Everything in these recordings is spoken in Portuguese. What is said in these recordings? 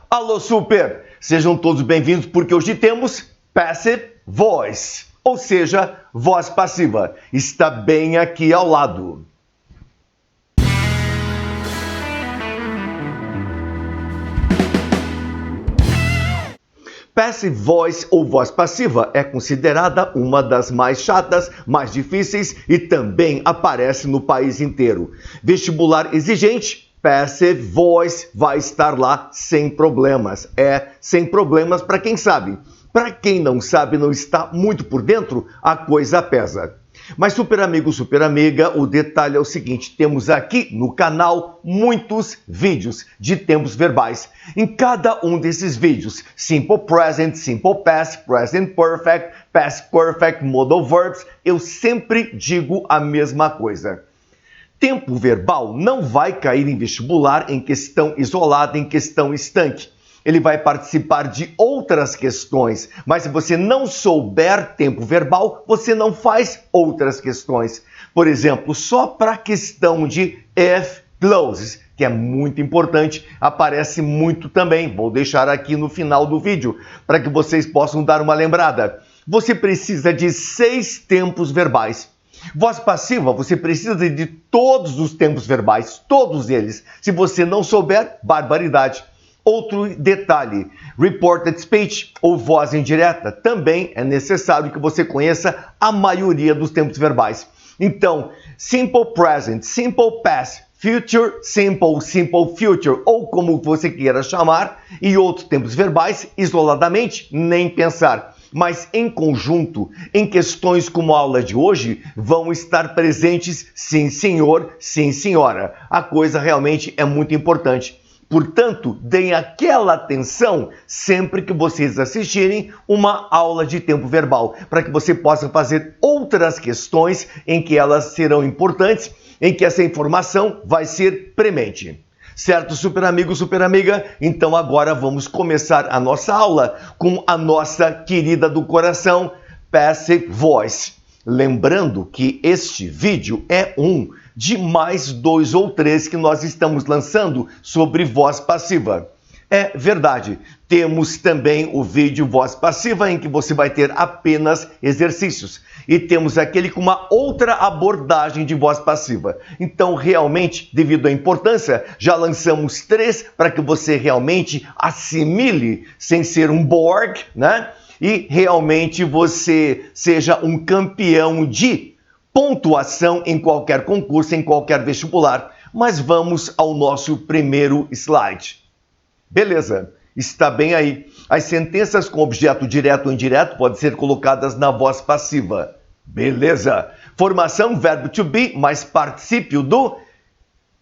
Alô, super! Sejam todos bem-vindos porque hoje temos Passive Voice, ou seja, voz passiva. Está bem aqui ao lado. Passive Voice ou voz passiva é considerada uma das mais chatas, mais difíceis e também aparece no país inteiro. Vestibular exigente, Passive Voice vai estar lá sem problemas. Sem problemas para quem sabe. Para quem não sabe, não está muito por dentro, a coisa pesa. Mas super amigo, super amiga, o detalhe é o seguinte, temos aqui no canal muitos vídeos de tempos verbais. Em cada um desses vídeos, Simple Present, Simple Past, Present Perfect, Past Perfect, Modal Verbs, eu sempre digo a mesma coisa. Tempo verbal não vai cair em vestibular em questão isolada, em questão estanque. Ele vai participar de outras questões, mas se você não souber tempo verbal, você não faz outras questões. Por exemplo, só para a questão de if clauses, que é muito importante, aparece muito também. Vou deixar aqui no final do vídeo, para que vocês possam dar uma lembrada. Você precisa de 6 tempos verbais. Voz passiva, você precisa de todos os tempos verbais, todos eles. Se você não souber, barbaridade. Outro detalhe, reported speech ou voz indireta, também é necessário que você conheça a maioria dos tempos verbais. Então, simple present, simple past, future simple, simple future, ou como você queira chamar, e outros tempos verbais, isoladamente, nem pensar. Mas em conjunto, em questões como a aula de hoje, vão estar presentes sim senhor, sim senhora. A coisa realmente é muito importante. Portanto, deem aquela atenção sempre que vocês assistirem uma aula de tempo verbal, para que você possa fazer outras questões em que elas serão importantes, em que essa informação vai ser premente. Certo, super amigo, super amiga? Então agora vamos começar a nossa aula com a nossa querida do coração, Passive Voice. Lembrando que este vídeo é um de mais 2 ou 3 que nós estamos lançando sobre voz passiva. É verdade, temos também o vídeo voz passiva em que você vai ter apenas exercícios. E temos aquele com uma outra abordagem de voz passiva. Então, realmente, devido à importância, já lançamos 3 para que você realmente assimile sem ser um Borg, né? E realmente você seja um campeão de pontuação em qualquer concurso, em qualquer vestibular. Mas vamos ao nosso primeiro slide. Beleza, está bem aí. As sentenças com objeto direto ou indireto podem ser colocadas na voz passiva. Beleza. Formação, verbo to be, mais particípio do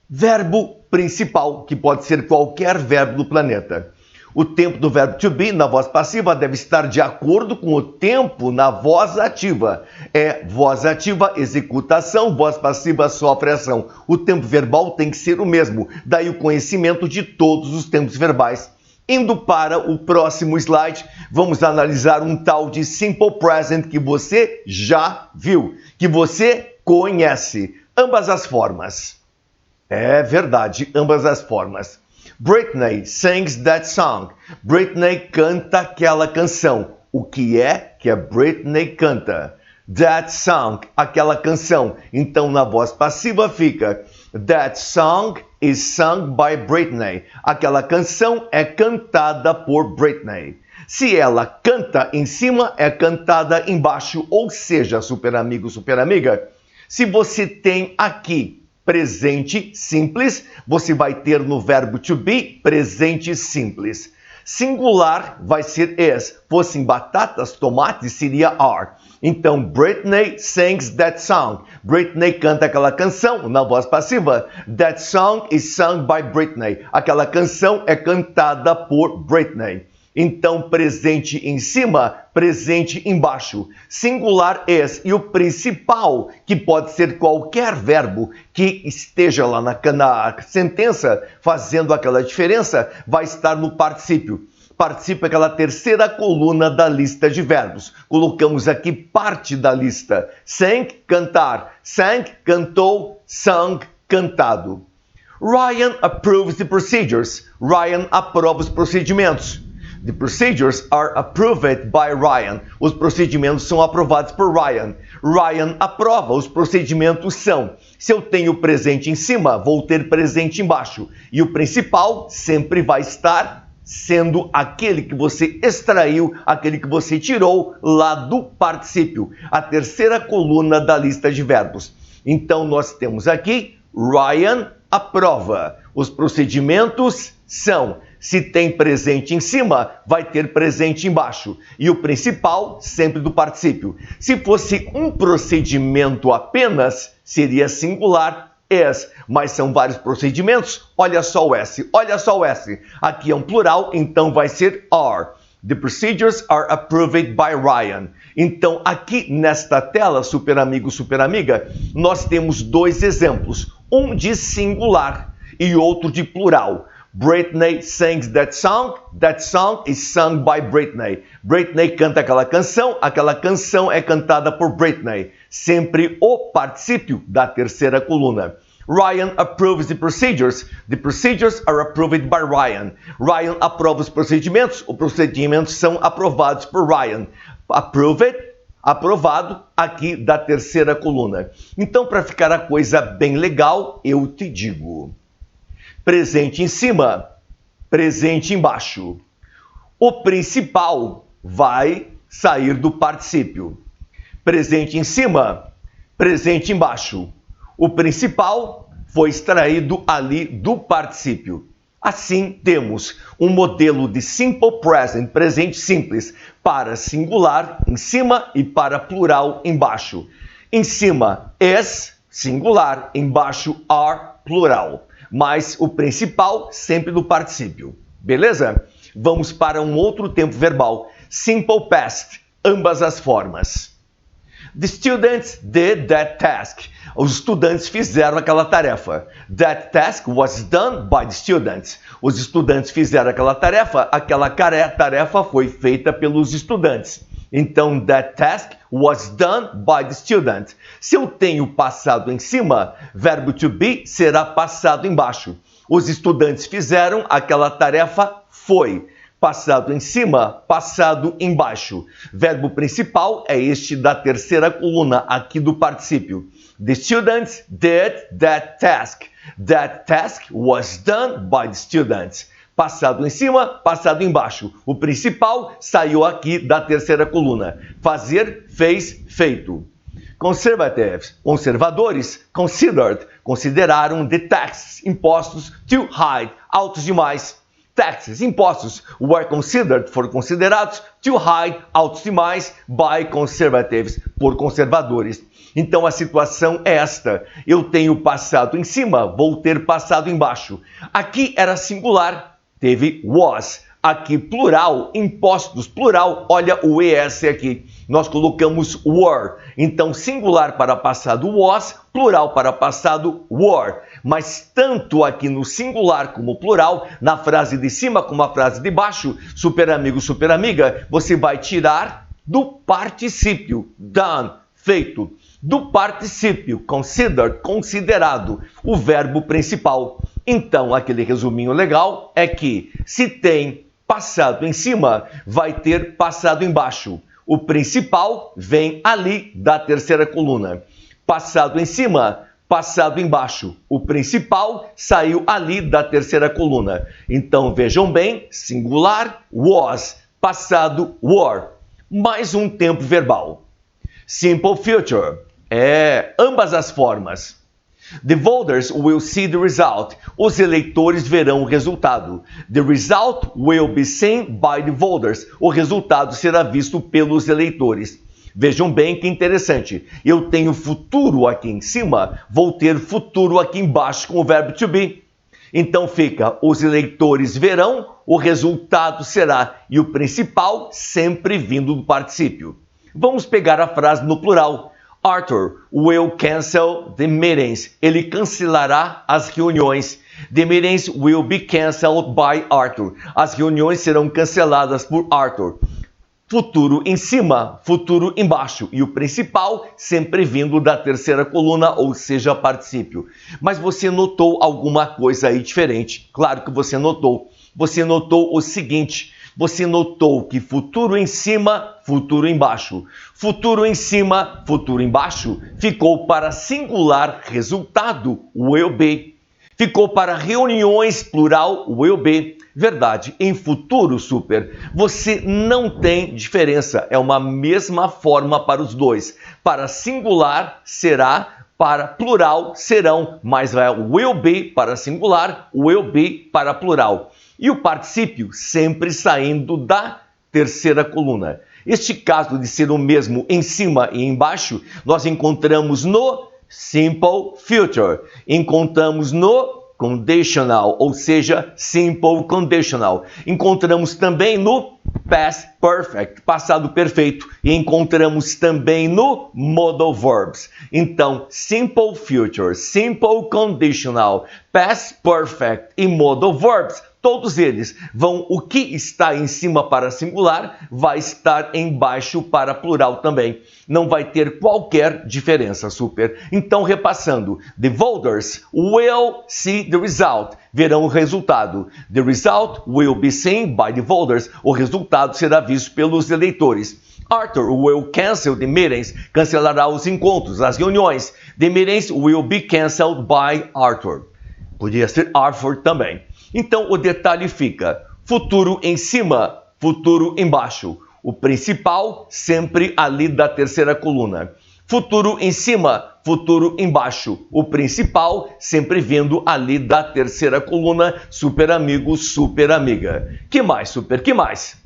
verbo principal, que pode ser qualquer verbo do planeta. O tempo do verbo to be na voz passiva deve estar de acordo com o tempo na voz ativa. Voz ativa, executação, voz passiva, sofre ação. O tempo verbal tem que ser o mesmo, daí o conhecimento de todos os tempos verbais. Indo para o próximo slide, vamos analisar um tal de Simple Present que você já viu, que você conhece. Ambas as formas. É verdade, ambas as formas. Britney sings that song. Britney canta aquela canção. O que é que a Britney canta? That song, aquela canção. Então, na voz passiva fica That song is sung by Britney. Aquela canção é cantada por Britney. Se ela canta em cima, é cantada embaixo. Ou seja, super amigo, super amiga, se você tem aqui presente simples, você vai ter no verbo to be presente simples. Singular vai ser is. Fossem batatas, tomates, seria are. Então, Britney sings that song. Britney canta aquela canção na voz passiva. That song is sung by Britney. Aquela canção é cantada por Britney. Então, presente em cima, presente embaixo. Singular is. E o principal, que pode ser qualquer verbo que esteja lá na sentença, fazendo aquela diferença, vai estar no particípio. Particípio é aquela terceira coluna da lista de verbos. Colocamos aqui parte da lista. Sang, cantar. Sang, cantou. Sung, cantado. Ryan approves the procedures. Ryan aprova os procedimentos. The procedures are approved by Ryan. Os procedimentos são aprovados por Ryan. Ryan aprova, os procedimentos são. Se eu tenho presente em cima, vou ter presente embaixo. E o principal sempre vai estar sendo aquele que você extraiu, aquele que você tirou lá do particípio. A terceira coluna da lista de verbos. Então, nós temos aqui, Ryan aprova. Os procedimentos são. Se tem presente em cima, vai ter presente embaixo. E o principal, sempre do particípio. Se fosse um procedimento apenas, seria singular, is. Mas são vários procedimentos. Olha só o S, olha só o S. Aqui é um plural, então vai ser are. The procedures are approved by Ryan. Então, aqui nesta tela, super amigo, super amiga, nós temos dois exemplos. Um de singular e outro de plural. Britney sings that song is sung by Britney. Britney canta aquela canção é cantada por Britney. Sempre o particípio da terceira coluna. Ryan approves the procedures are approved by Ryan. Ryan aprova os procedimentos são aprovados por Ryan. Approved, aprovado, aqui da terceira coluna. Então, para ficar a coisa bem legal, eu te digo. Presente em cima, presente embaixo. O principal vai sair do particípio. Presente em cima, presente embaixo. O principal foi extraído ali do particípio. Assim, temos um modelo de simple present, presente simples, para singular em cima e para plural embaixo. Em cima, is, singular, embaixo, are, plural. Mas o principal sempre do particípio. Beleza? Vamos para um outro tempo verbal. Simple past, ambas as formas. The students did that task. Os estudantes fizeram aquela tarefa. That task was done by the students. Os estudantes fizeram aquela tarefa foi feita pelos estudantes. Então, that task was done by the student. Se eu tenho passado em cima, verbo to be será passado embaixo. Os estudantes fizeram, aquela tarefa foi. Passado em cima, passado embaixo. Verbo principal é este da terceira coluna, aqui do particípio. The students did that task. That task was done by the students. Passado em cima, passado embaixo. O principal saiu aqui da terceira coluna. Fazer, fez, feito. Conservatives, conservadores, considered, consideraram the taxes, impostos, too high, altos demais. Taxes, impostos, were considered, foram considerados, too high, altos demais, by conservatives, por conservadores. Então a situação é esta. Eu tenho passado em cima, vou ter passado embaixo. Aqui era singular. Teve was. Aqui plural, impostos, plural, olha o ES aqui. Nós colocamos were. Então singular para passado was, plural para passado were. Mas tanto aqui no singular como plural, na frase de cima como a frase de baixo, super amigo, super amiga, você vai tirar do particípio, done, feito. Do particípio, considered, considerado, o verbo principal. Então, aquele resuminho legal é que se tem passado em cima, vai ter passado embaixo. O principal vem ali da terceira coluna. Passado em cima, passado embaixo. O principal saiu ali da terceira coluna. Então, vejam bem, singular, was, passado, were. Mais um tempo verbal. Simple future. Ambas as formas. The voters will see the result. Os eleitores verão o resultado. The result will be seen by the voters. O resultado será visto pelos eleitores. Vejam bem que interessante. Eu tenho futuro aqui em cima, vou ter futuro aqui embaixo com o verbo to be. Então fica, os eleitores verão, o resultado será. E o principal sempre vindo do particípio. Vamos pegar a frase no plural. Arthur will cancel the meetings. Ele cancelará as reuniões. The meetings will be cancelled by Arthur. As reuniões serão canceladas por Arthur. Futuro em cima, futuro embaixo. E o principal sempre vindo da terceira coluna, ou seja, particípio. Mas você notou alguma coisa aí diferente? Claro que você notou. Você notou o seguinte: você notou que futuro em cima, futuro embaixo. Futuro em cima, futuro embaixo ficou para singular resultado, will be. Ficou para reuniões, plural, will be. Verdade, em futuro super, você não tem diferença, é uma mesma forma para os dois. Para singular, será, para plural, serão, mas vai will be para singular, will be para plural. E o particípio sempre saindo da terceira coluna. Este caso de ser o mesmo em cima e embaixo, nós encontramos no simple future, encontramos no conditional, ou seja, simple conditional. Encontramos também no past perfect, passado perfeito, e encontramos também no modal verbs. Então, simple future, simple conditional, past perfect e modal verbs, todos eles vão, o que está em cima para singular, vai estar embaixo para plural também. Não vai ter qualquer diferença, super. Então, repassando, the voters will see the result. Verão o resultado. The result will be seen by the voters. O resultado será visto pelos eleitores. Arthur will cancel the meetings. Cancelará os encontros, as reuniões. The meetings will be cancelled by Arthur. Podia ser Arthur também. Então, o detalhe fica: futuro em cima, futuro embaixo. O principal sempre ali da terceira coluna. Futuro em cima, futuro embaixo. O principal sempre vindo ali da terceira coluna. Super amigo, super amiga. Que mais, super? Que mais?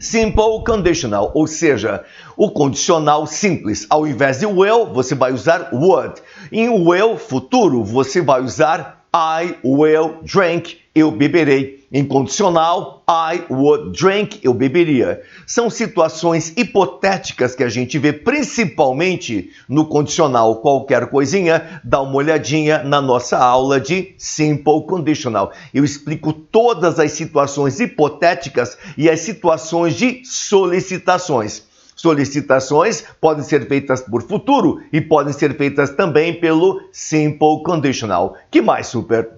Simple conditional, ou seja, o condicional simples. Ao invés de will, você vai usar would. Em will, futuro, você vai usar I will drink, eu beberei. Em condicional, I would drink, eu beberia. São situações hipotéticas que a gente vê principalmente no condicional. Qualquer coisinha, dá uma olhadinha na nossa aula de Simple Conditional. Eu explico todas as situações hipotéticas e as situações de solicitações. Solicitações podem ser feitas por futuro e podem ser feitas também pelo Simple Conditional. Que mais, super?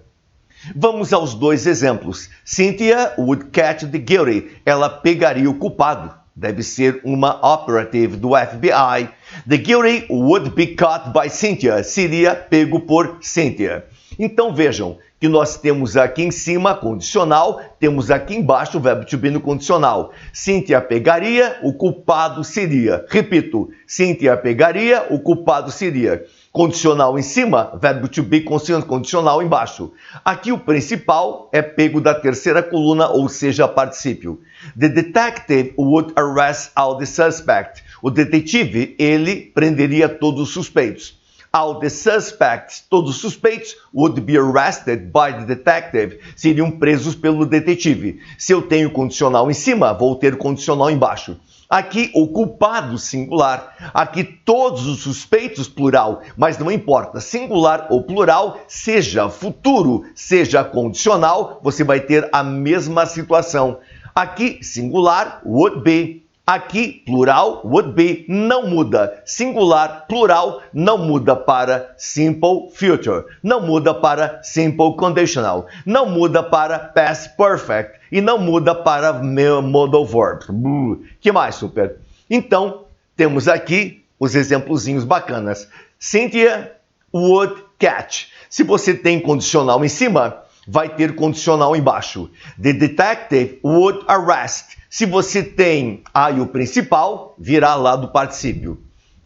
Vamos aos dois exemplos. Cynthia would catch the guilty. Ela pegaria o culpado. Deve ser uma operative do FBI. The guilty would be caught by Cynthia. Seria pego por Cynthia. Então vejam que nós temos aqui em cima condicional, temos aqui embaixo o verbo to be no condicional. Cynthia pegaria, o culpado seria. Repito, Cynthia pegaria, o culpado seria. Condicional em cima, verbo to be condicional embaixo. Aqui o principal é pego da terceira coluna, ou seja, particípio. The detective would arrest all the suspects. O detetive, ele prenderia todos os suspeitos. All the suspects, todos os suspeitos, would be arrested by the detective. Seriam presos pelo detetive. Se eu tenho condicional em cima, vou ter condicional embaixo. Aqui o culpado singular, aqui todos os suspeitos plural, mas não importa, singular ou plural, seja futuro, seja condicional, você vai ter a mesma situação. Aqui singular, would be. Aqui, plural, would be, não muda. Singular, plural, não muda para simple future. Não muda para simple conditional. Não muda para past perfect. E não muda para modal verbs. Que mais, super? Então, temos aqui os exemplozinhos bacanas. Cynthia would catch. Se você tem condicional em cima, vai ter condicional embaixo. The detective would arrest. Se você tem aí o principal, virá lá do particípio.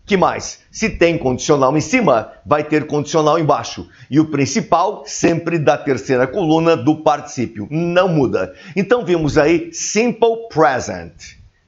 Que mais? Se tem condicional em cima, vai ter condicional embaixo. E o principal sempre da terceira coluna do particípio. Não muda. Então vimos aí simple present.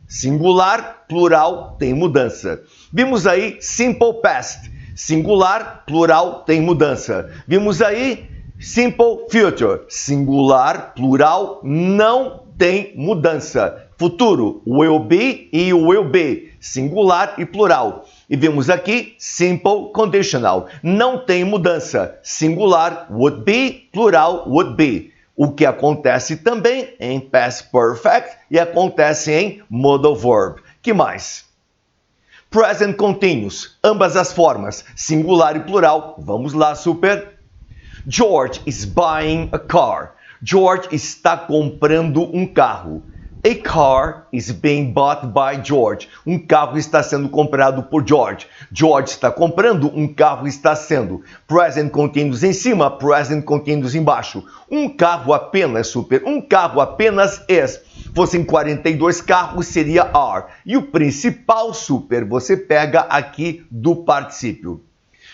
Singular, plural, tem mudança. Vimos aí simple past. Singular, plural, tem mudança. Vimos aí simple future. Singular, plural, não tem mudança. Futuro, will be e will be, singular e plural. E vemos aqui, simple conditional. Não tem mudança. Singular, would be, plural, would be. o que acontece também em Past Perfect e acontece em Modal Verb. Que mais? Present Continuous, ambas as formas, singular e plural. Vamos lá, super. George is buying a car. George está comprando um carro. A car is being bought by George. Um carro está sendo comprado por George. George está comprando, um carro está sendo. Present Continuous em cima, Present Continuous embaixo. Um carro apenas, super. Um carro apenas is. Fossem 42 carros, seria are. E o principal, super, você pega aqui do particípio.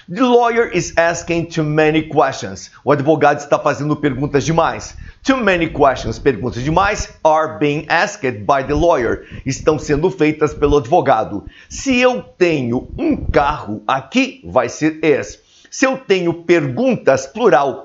The lawyer is asking too many questions. O advogado está fazendo perguntas demais. Too many questions, perguntas demais, are being asked by the lawyer. Estão sendo feitas pelo advogado. Se eu tenho um carro aqui, vai ser is. Se eu tenho perguntas, plural,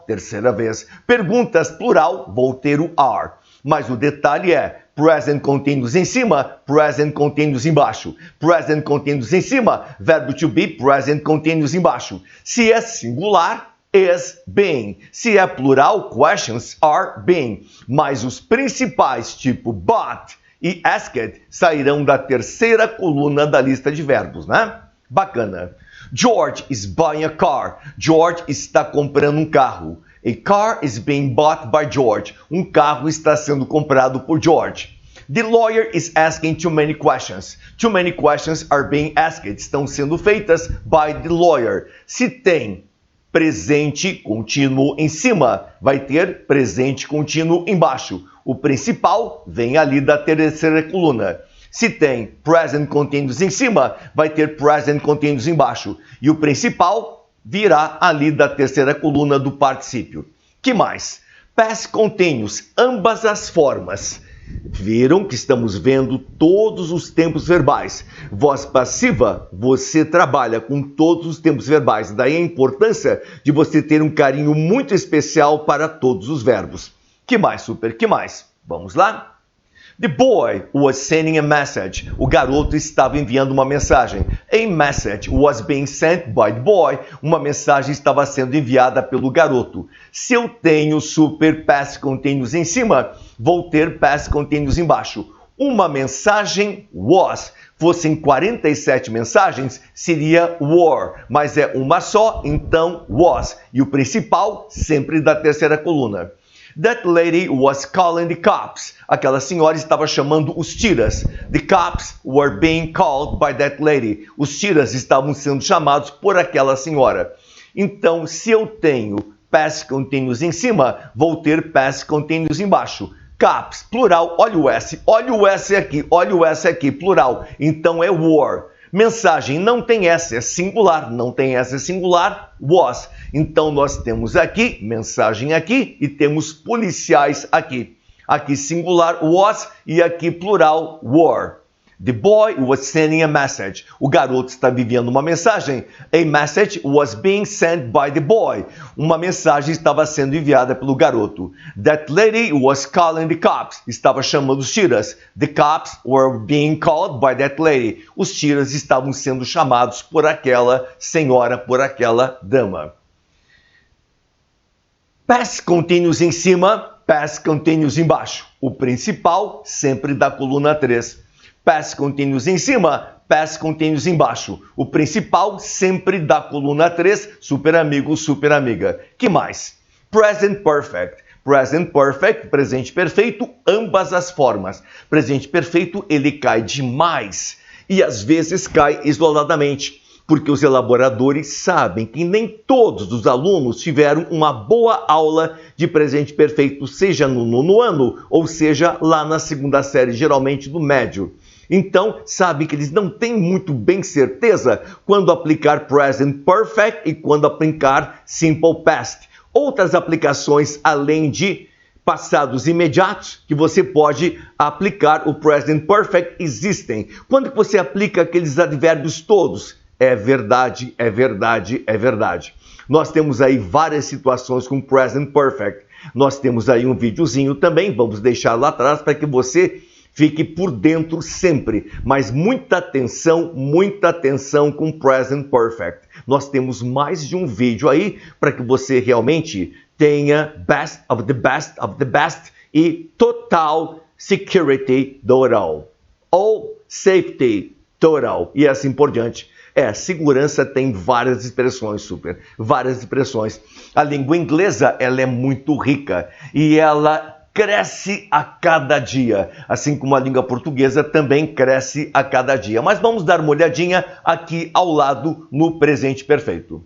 terceira vez. Perguntas, plural, vou ter o are. Mas o detalhe é present continuous em cima, present continuous embaixo. Present continuous em cima, verbo to be, present continuous embaixo. Se é singular, is being. Se é plural, questions are being. Mas os principais, tipo but e asked, sairão da terceira coluna da lista de verbos, né? Bacana. George is buying a car. George está comprando um carro. A car is being bought by George. Um carro está sendo comprado por George. The lawyer is asking too many questions. Too many questions are being asked. Estão sendo feitas by the lawyer. Se tem presente contínuo em cima, vai ter presente contínuo embaixo. O principal vem ali da terceira coluna. Se tem present continuous em cima, vai ter present continuous embaixo. E o principal virá ali da terceira coluna do particípio. Que mais? Past continuous, ambas as formas. Viram que estamos vendo todos os tempos verbais. Voz passiva, você trabalha com todos os tempos verbais. Daí a importância de você ter um carinho muito especial para todos os verbos. Que mais, super? Que mais? Vamos lá? The boy was sending a message. O garoto estava enviando uma mensagem. A message was being sent by the boy. Uma mensagem estava sendo enviada pelo garoto. Se eu tenho super past continuous em cima, vou ter past continuous embaixo. Uma mensagem was. Fossem 47 mensagens, seria were. Mas é uma só, então was. E o principal, sempre da terceira coluna. That lady was calling the cops. Aquela senhora estava chamando os tiras. The cops were being called by that lady. Os tiras estavam sendo chamados por aquela senhora. Então, se eu tenho past continuous em cima, vou ter past continuous embaixo. Cops, plural, olha o S aqui, plural. Então é were. Mensagem não tem S, é singular. Não tem S, é singular, was. Então, nós temos aqui, mensagem aqui, e temos policiais aqui. Aqui singular, was, e aqui plural, were. The boy was sending a message. O garoto está enviando uma mensagem. A message was being sent by the boy. Uma mensagem estava sendo enviada pelo garoto. That lady was calling the cops. Estava chamando os tiras. The cops were being called by that lady. Os tiras estavam sendo chamados por aquela senhora, por aquela dama. Past continuous em cima, past continuous embaixo. O principal sempre da coluna 3. Past continuous em cima, past continuous embaixo. O principal sempre da coluna 3, super amigo, super amiga. Que mais? Present perfect. Present perfect, presente perfeito, ambas as formas. Presente perfeito, ele cai demais e às vezes cai isoladamente, porque os elaboradores sabem que nem todos os alunos tiveram uma boa aula de presente perfeito, seja no nono ano ou seja lá na segunda série, geralmente do médio. Então, sabe que eles não têm muito bem certeza quando aplicar present perfect e quando aplicar simple past. Outras aplicações além de passados imediatos que você pode aplicar o present perfect existem. Quando você aplica aqueles advérbios todos, é verdade, é verdade, é verdade. Nós temos aí várias situações com present perfect. Nós temos aí um videozinho também, vamos deixar lá atrás para que você fique por dentro sempre, mas muita atenção com present perfect. Nós temos mais de um vídeo aí para que você realmente tenha best of the best e total security total. Ou safety total. E assim por diante. Segurança tem várias expressões, super. Várias expressões. A língua inglesa, ela é muito rica. E ela cresce a cada dia. Assim como a língua portuguesa também cresce a cada dia. Mas vamos dar uma olhadinha aqui ao lado no presente perfeito.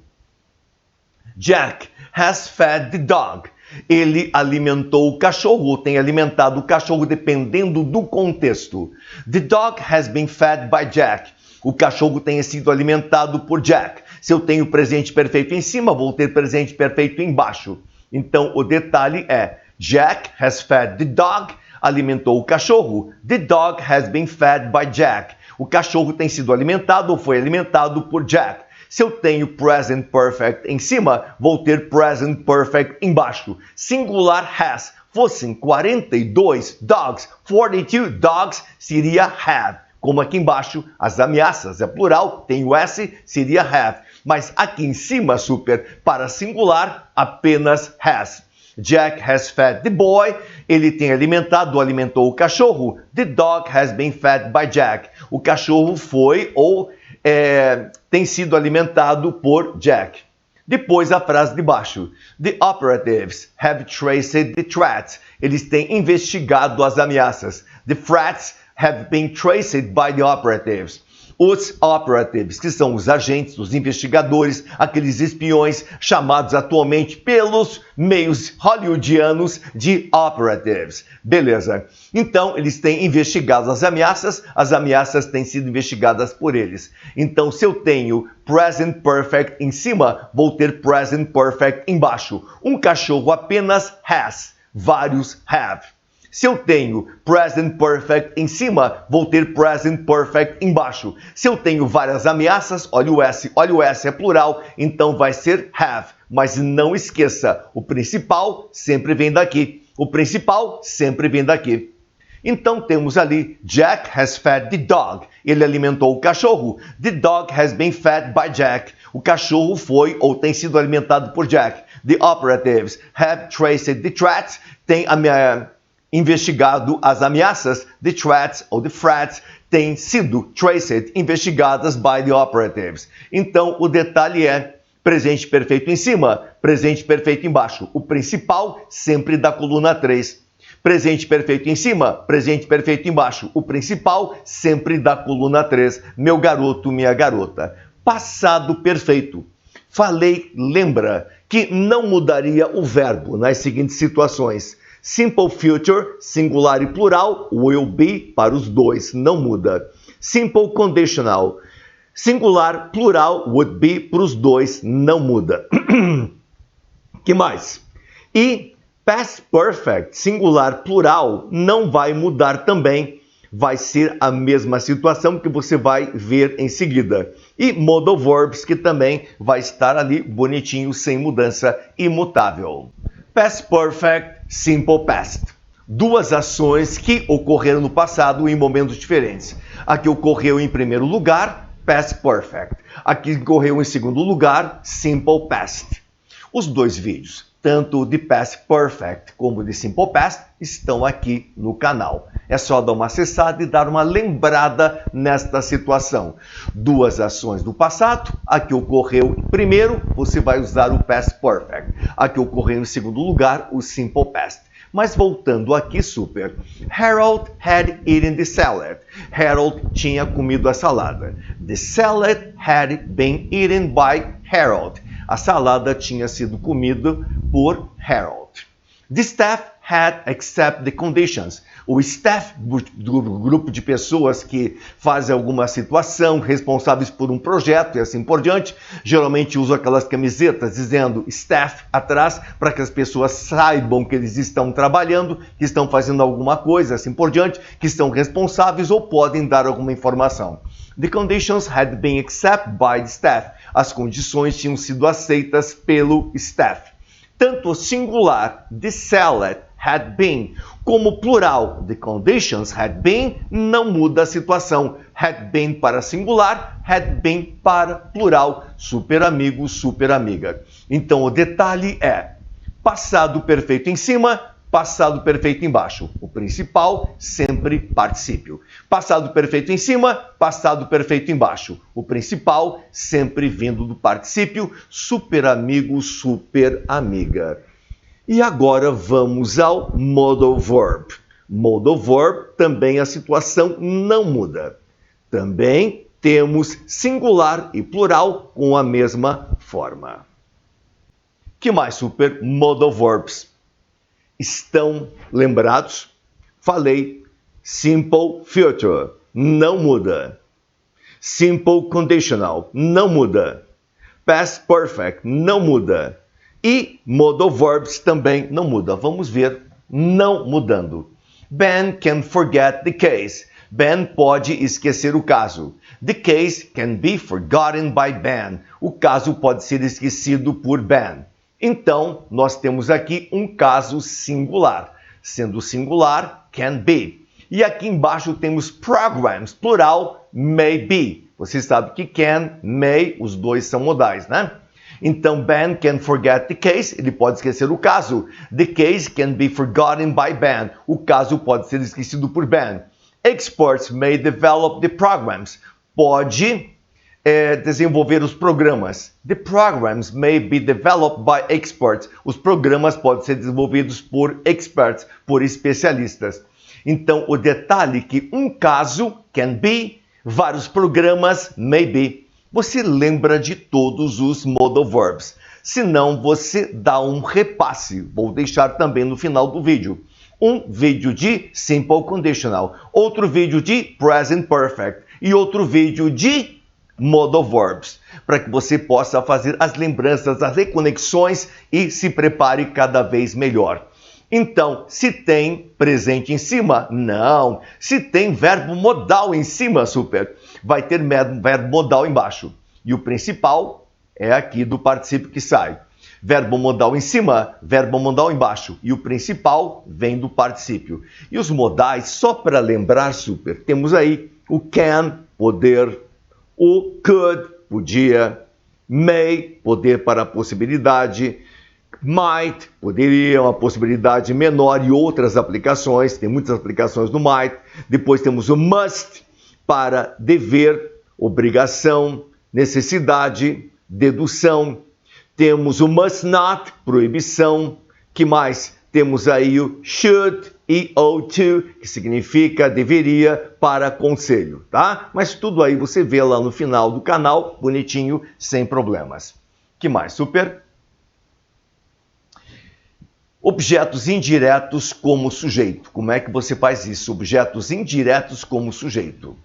Jack has fed the dog. Ele alimentou o cachorro, ou tem alimentado o cachorro, dependendo do contexto. The dog has been fed by Jack. O cachorro tem sido alimentado por Jack. Se eu tenho presente perfeito em cima, vou ter presente perfeito embaixo. Então, o detalhe é: Jack has fed the dog. Alimentou o cachorro. The dog has been fed by Jack. O cachorro tem sido alimentado ou foi alimentado por Jack. Se eu tenho present perfect em cima, vou ter present perfect embaixo. Singular has. Fossem 42 dogs, 42 dogs, seria have. Como aqui embaixo, as ameaças é plural, tem o S, seria have. Mas aqui em cima, super, para singular, apenas has. Jack has fed the boy. Ele tem alimentado, alimentou o cachorro. The dog has been fed by Jack. O cachorro foi ou tem sido alimentado por Jack. Depois a frase de baixo. The operatives have traced the threats. Eles têm investigado as ameaças. The threats have been traced by the operatives. Os operatives, que são os agentes, os investigadores, aqueles espiões chamados atualmente pelos meios hollywoodianos de operatives. Beleza. Então, eles têm investigado as ameaças têm sido investigadas por eles. Então, se eu tenho present perfect em cima, vou ter present perfect embaixo. Um cachorro apenas has, vários have. Se eu tenho present perfect em cima, vou ter present perfect embaixo. Se eu tenho várias ameaças, olha o S é plural, então vai ser have. Mas não esqueça, o principal sempre vem daqui. O principal sempre vem daqui. Então temos ali, Jack has fed the dog. Ele alimentou o cachorro. The dog has been fed by Jack. O cachorro foi ou tem sido alimentado por Jack. The operatives have traced the threats. Tem investigado as ameaças. The threats ou the threats têm sido traced, investigadas by the operatives. Então o detalhe é presente perfeito em cima, presente perfeito embaixo. O principal sempre da coluna 3. Presente perfeito em cima, presente perfeito embaixo. O principal sempre da coluna 3. Meu garoto, minha garota. Passado perfeito. Falei, lembra, que não mudaria o verbo nas seguintes situações. Simple future, singular e plural, will be para os dois, não muda. Simple conditional, singular, plural, would be para os dois, não muda. Que mais? E past perfect, singular, plural, não vai mudar também. Vai ser a mesma situação que você vai ver em seguida. E modal verbs, que também vai estar ali bonitinho, sem mudança, imutável. Past perfect, simple past. Duas ações que ocorreram no passado em momentos diferentes. A que ocorreu em primeiro lugar, past perfect. A que ocorreu em segundo lugar, simple past. Os dois vídeos, tanto de past perfect como de simple past, estão aqui no canal. É só dar uma acessada e dar uma lembrada nesta situação. Duas ações do passado, a que ocorreu primeiro, você vai usar o past perfect. A que ocorreu em segundo lugar, o simple past. Mas voltando aqui, super. Harold had eaten the salad. Harold tinha comido a salada. The salad had been eaten by Harold. A salada tinha sido comida por Harold. The staff had accepted the conditions. O staff do grupo de pessoas que fazem alguma situação, responsáveis por um projeto e assim por diante, geralmente usam aquelas camisetas dizendo staff atrás para que as pessoas saibam que eles estão trabalhando, que estão fazendo alguma coisa, assim por diante, que estão responsáveis ou podem dar alguma informação. The conditions had been accepted by the staff. As condições tinham sido aceitas pelo staff. Tanto o singular, the salad, had been, como o plural, the conditions had been, não muda a situação. Had been para singular, had been para plural. Super amigo, super amiga. Então o detalhe é, Passado perfeito em cima, passado perfeito embaixo. O principal, sempre particípio. Passado perfeito em cima, passado perfeito embaixo. O principal, sempre vindo do particípio. Super amigo, super amiga. E agora vamos ao modal verb. Modal verb, também a situação não muda. Também temos singular e plural com a mesma forma. Que mais, super? Modal verbs. Estão lembrados? Falei simple future, não muda. Simple conditional, não muda. Past perfect, não muda. E modal verbs também não muda. Vamos ver, não mudando. Ben can forget the case. Ben pode esquecer o caso. The case can be forgotten by Ben. O caso pode ser esquecido por Ben. Então, nós temos aqui um caso singular. Sendo singular, can be. E aqui embaixo temos programs, plural, may be. Você sabe que can, may, os dois são modais, né? Então, Ben can forget the case, ele pode esquecer o caso. The case can be forgotten by Ben. O caso pode ser esquecido por Ben. Experts may develop the programs. Pode desenvolver os programas. The programs may be developed by experts. Os programas podem ser desenvolvidos por experts, por especialistas. Então, o detalhe é que um caso, can be, vários programas, may be. Você lembra de todos os modal verbs. Se não, você dá um repasse. Vou deixar também no final do vídeo. Um vídeo de simple conditional, outro vídeo de present perfect e outro vídeo de modal verbs, para que você possa fazer as lembranças, as reconexões e se prepare cada vez melhor. Então, se tem presente em cima? Não. Se tem verbo modal em cima, super, vai ter verbo modal embaixo. E o principal é aqui do particípio que sai. Verbo modal em cima, verbo modal embaixo. E o principal vem do particípio. E os modais, só para lembrar, super, temos aí o can, poder, o could, podia, may, poder para a possibilidade, might, poderia, uma possibilidade menor e outras aplicações, tem muitas aplicações no might. Depois temos o must, para dever, obrigação, necessidade, dedução. Temos o must not, proibição. Que mais? Temos aí o should e ought to, que significa deveria, para conselho, tá? Mas tudo aí você vê lá no final do canal, bonitinho, sem problemas. Que mais, super? Objetos indiretos como sujeito. Como é que você faz isso? Objetos indiretos como sujeito.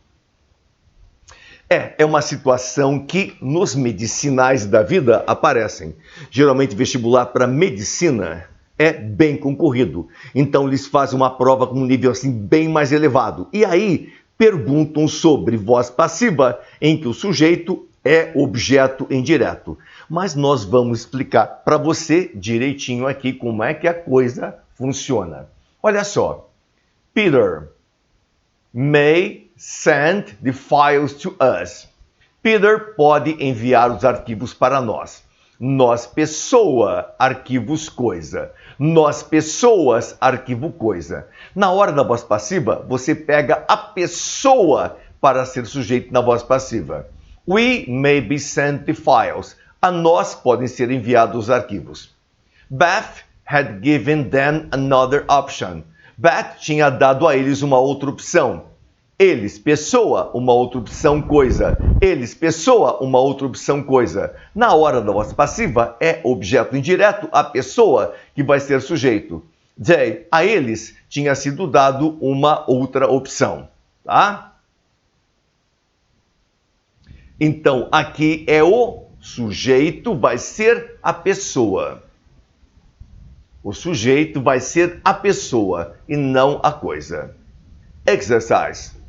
É uma situação que nos medicinais da vida aparecem. Geralmente vestibular para medicina é bem concorrido. Então eles fazem uma prova com um nível assim bem mais elevado. E aí perguntam sobre voz passiva, em que o sujeito é objeto indireto. Mas nós vamos explicar para você direitinho aqui como é que a coisa funciona. Olha só. Peter may send the files to us. Peter pode enviar os arquivos para nós. Nós, pessoa, arquivos, coisa. Nós, pessoas, arquivo, coisa. Na hora da voz passiva, você pega a pessoa para ser sujeito na voz passiva. We may be sent the files. A nós podem ser enviados os arquivos. Beth had given them another option. Beth tinha dado a eles uma outra opção. Eles, pessoa, uma outra opção, coisa. Eles, pessoa, uma outra opção, coisa. Na hora da voz passiva, é objeto indireto, a pessoa que vai ser sujeito. They, a eles, tinha sido dado uma outra opção, tá? Então, aqui é o sujeito, vai ser a pessoa. O sujeito vai ser a pessoa e não a coisa. Exercise.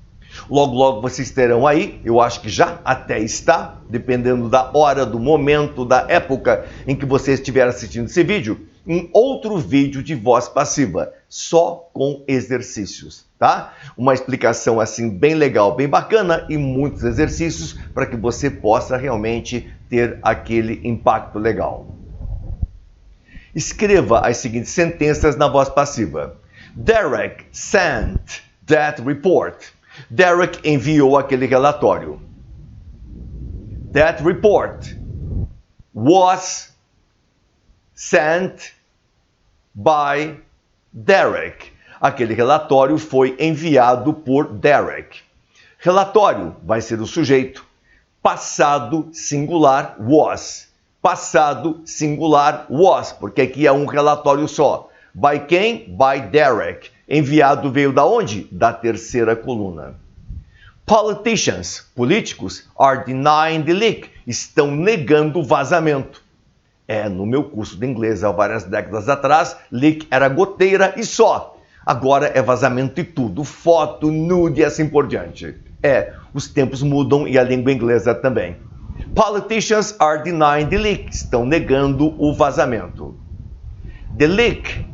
Logo, logo vocês terão aí, eu acho que já até está, dependendo da hora, do momento, da época em que você estiver assistindo esse vídeo, um outro vídeo de voz passiva, só com exercícios, tá? Uma explicação assim bem legal, bem bacana e muitos exercícios para que você possa realmente ter aquele impacto legal. Escreva as seguintes sentenças na voz passiva. Derek sent that report. Derek enviou aquele relatório. That report was sent by Derek. Aquele relatório foi enviado por Derek. Relatório vai ser o sujeito. Passado singular was. Passado singular was, porque aqui é um relatório só. By quem? By Derek. Enviado veio da onde? Da terceira coluna. Politicians, políticos, are denying the leak. Estão negando o vazamento. No meu curso de inglês há várias décadas atrás, leak era goteira e só. Agora é vazamento e tudo, foto, nude e assim por diante. Os tempos mudam e a língua inglesa também. Politicians are denying the leak. Estão negando o vazamento. The leak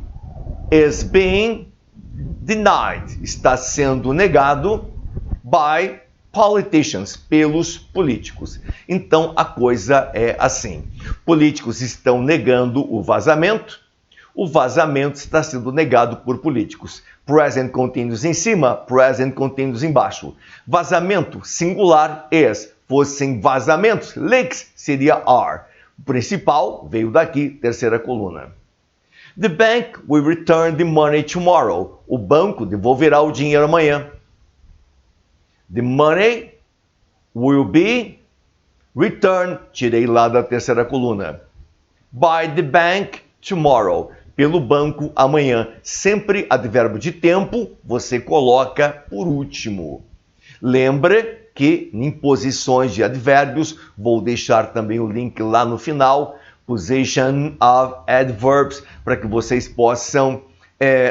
is being denied. Está sendo negado by politicians, pelos políticos. Então a coisa é assim. Políticos estão negando o vazamento está sendo negado por políticos. Present continuous em cima, present continuous embaixo. Vazamento singular is. Fossem vazamentos, leaks, seria are. O principal veio daqui, terceira coluna. The bank will return the money tomorrow. O banco devolverá o dinheiro amanhã. The money will be returned. Tirei lá da terceira coluna. By the bank tomorrow. Pelo banco amanhã. Sempre advérbio de tempo você coloca por último. Lembre que em posições de advérbios, vou deixar também o link lá no final, position of adverbs, para que vocês possam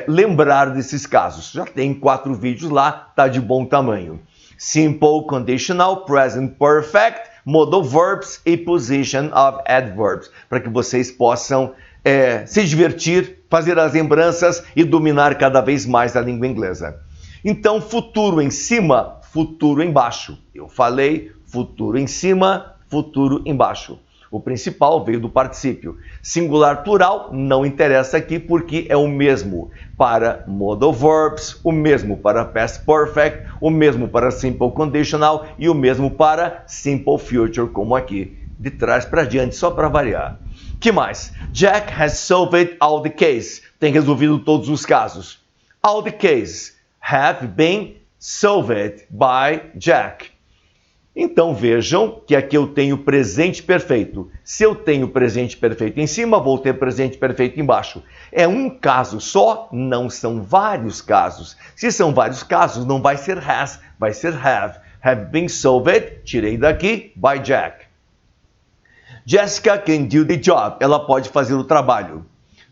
lembrar desses casos. Já tem 4 vídeos lá, tá de bom tamanho. Simple, conditional, present perfect, modal verbs e position of adverbs, para que vocês possam se divertir, fazer as lembranças e dominar cada vez mais a língua inglesa. Então, futuro em cima, futuro embaixo. Eu falei futuro em cima, futuro embaixo. O principal veio do particípio. Singular plural não interessa aqui porque é o mesmo para modal verbs, o mesmo para past perfect, o mesmo para simple conditional e o mesmo para simple future, como aqui. De trás para diante, só para variar. Que mais? Jack has solved all the cases. Tem resolvido todos os casos. All the cases have been solved by Jack. Então vejam que aqui eu tenho presente perfeito. Se eu tenho presente perfeito em cima, vou ter presente perfeito embaixo. É um caso só, não são vários casos. Se são vários casos, não vai ser has, vai ser have. Have been solved, tirei daqui, by Jack. Jessica can do the job. Ela pode fazer o trabalho.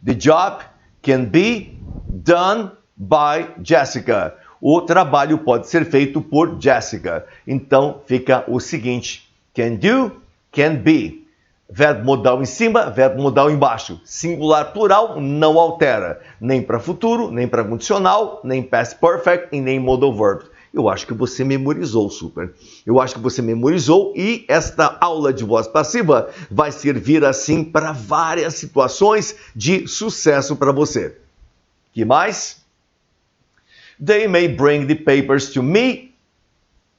The job can be done by Jessica. O trabalho pode ser feito por Jessica. Então, fica o seguinte. Can do, can be. Verbo modal em cima, verbo modal embaixo. Singular plural não altera. Nem para futuro, nem para condicional, nem past perfect e nem modal verb. Eu acho que você memorizou, super. Eu acho que você memorizou e esta aula de voz passiva vai servir assim para várias situações de sucesso para você. Que mais? They may bring the papers to me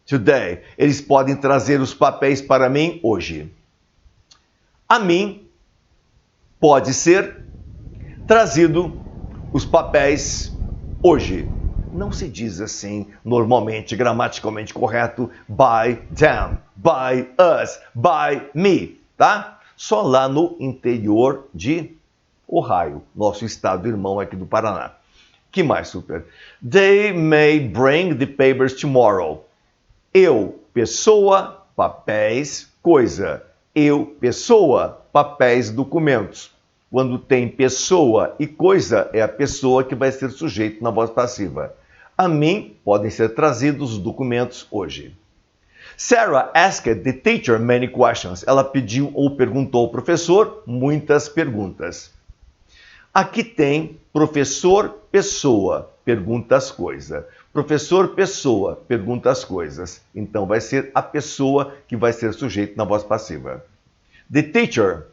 today. Eles podem trazer os papéis para mim hoje. A mim pode ser trazido os papéis hoje. Não se diz assim, normalmente, gramaticalmente correto, by them, by us, by me, tá? Só lá no interior de Ohio, nosso estado irmão aqui do Paraná. Que mais, super? They may bring the papers tomorrow. Eu, pessoa, papéis, coisa. Eu, pessoa, papéis, documentos. Quando tem pessoa e coisa, é a pessoa que vai ser sujeito na voz passiva. A mim podem ser trazidos os documentos hoje. Sarah asked the teacher many questions. Ela pediu ou perguntou ao professor muitas perguntas. Aqui tem professor, pessoa, pergunta as coisas. Professor, pessoa, pergunta as coisas. Então vai ser a pessoa que vai ser sujeito na voz passiva. The teacher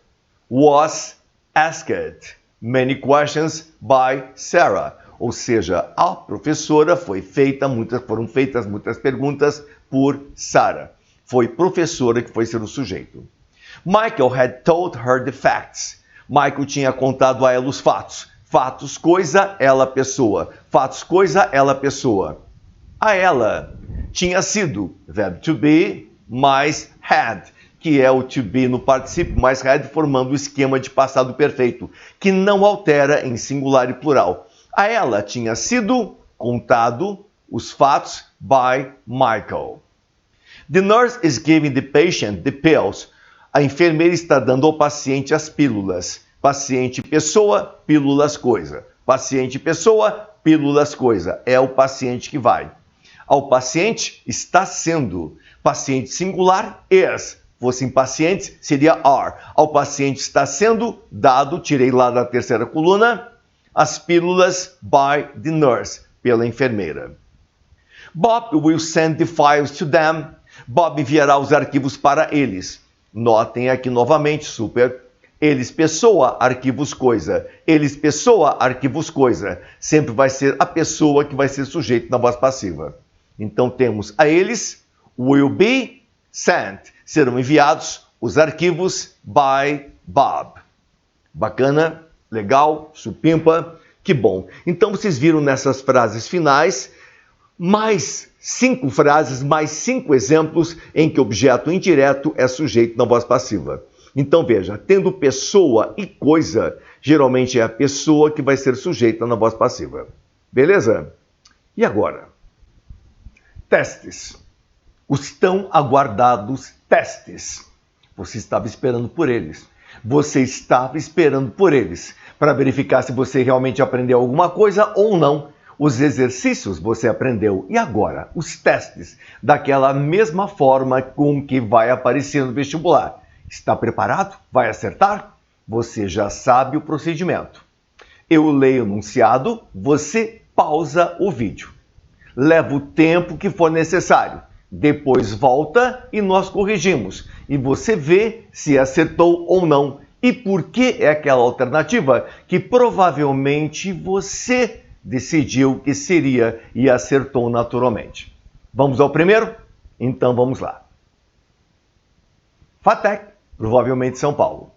was asked Many questions by Sarah. Ou seja, a professora foram feitas muitas perguntas por Sarah. Foi professora que foi ser o sujeito. Michael had told her the facts. Michael tinha contado a ela os fatos. Fatos, coisa, ela, pessoa. Fatos, coisa, ela, pessoa. A ela tinha sido verbo to be mais had, que é o to be no particípio mais had, formando o esquema de passado perfeito, que não altera em singular e plural. A ela tinha sido contado os fatos by Michael. The nurse is giving the patient the pills. A enfermeira está dando ao paciente as pílulas. Paciente, pessoa, pílulas, coisa. Paciente, pessoa, pílulas, coisa. É o paciente que vai. Ao paciente está sendo. Paciente singular, is. Fossem pacientes, seria are. Ao paciente está sendo dado, tirei lá da terceira coluna, as pílulas by the nurse, pela enfermeira. Bob will send the files to them. Bob enviará os arquivos para eles. Notem aqui novamente, super. Eles, pessoa, arquivos, coisa. Eles, pessoa, arquivos, coisa. Sempre vai ser a pessoa que vai ser sujeito na voz passiva. Então temos a eles, will be sent. Serão enviados os arquivos by Bob. Bacana? Legal? Supimpa? Que bom. Então vocês viram nessas frases finais mais 5 frases, mais 5 exemplos em que o objeto indireto é sujeito na voz passiva. Então veja, tendo pessoa e coisa, geralmente é a pessoa que vai ser sujeita na voz passiva. Beleza? E agora? Testes. Os tão aguardados testes. Você estava esperando por eles. Você estava esperando por eles para verificar se você realmente aprendeu alguma coisa ou não. Os exercícios você aprendeu. E agora? Os testes. Daquela mesma forma com que vai aparecer no vestibular. Está preparado? Vai acertar? Você já sabe o procedimento. Eu leio o enunciado, você pausa o vídeo. Leva o tempo que for necessário. Depois volta e nós corrigimos. E você vê se acertou ou não. E por que é aquela alternativa que provavelmente você decidiu que seria e acertou naturalmente. Vamos ao primeiro? Então vamos lá. FATEC, provavelmente São Paulo.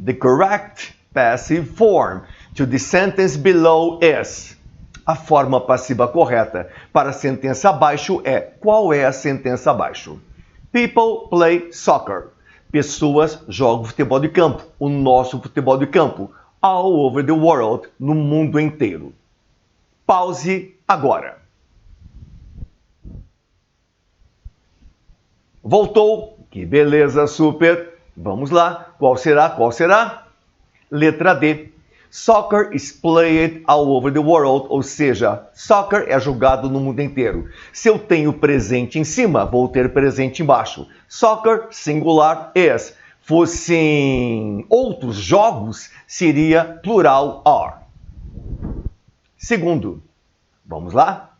The correct passive form to the sentence below is. A forma passiva correta para a sentença abaixo é. Qual é a sentença abaixo? People play soccer. Pessoas jogam futebol de campo. O nosso futebol de campo. All over the world. No mundo inteiro. Pause agora. Voltou. Que beleza, super. Vamos lá. Qual será? Qual será? Letra D. Soccer is played all over the world, ou seja, soccer é jogado no mundo inteiro. Se eu tenho presente em cima, vou ter presente embaixo. Soccer, singular, is. Fossem outros jogos, seria plural, are. Segundo, vamos lá?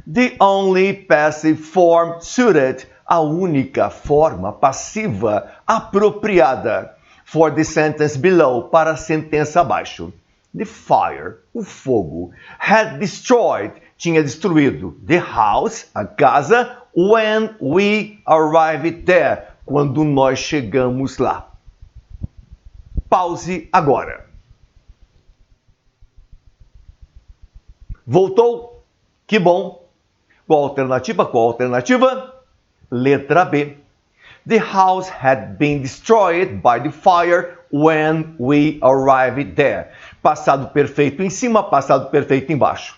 The only passive form suited, a única forma passiva apropriada. For the sentence below, para a sentença abaixo. The fire, o fogo, had destroyed, tinha destruído. The house, a casa, when we arrived there, quando nós chegamos lá. Pause agora. Voltou? Que bom. Qual alternativa? Qual alternativa? Letra B. The house had been destroyed by the fire when we arrived there. Passado perfeito em cima, passado perfeito embaixo.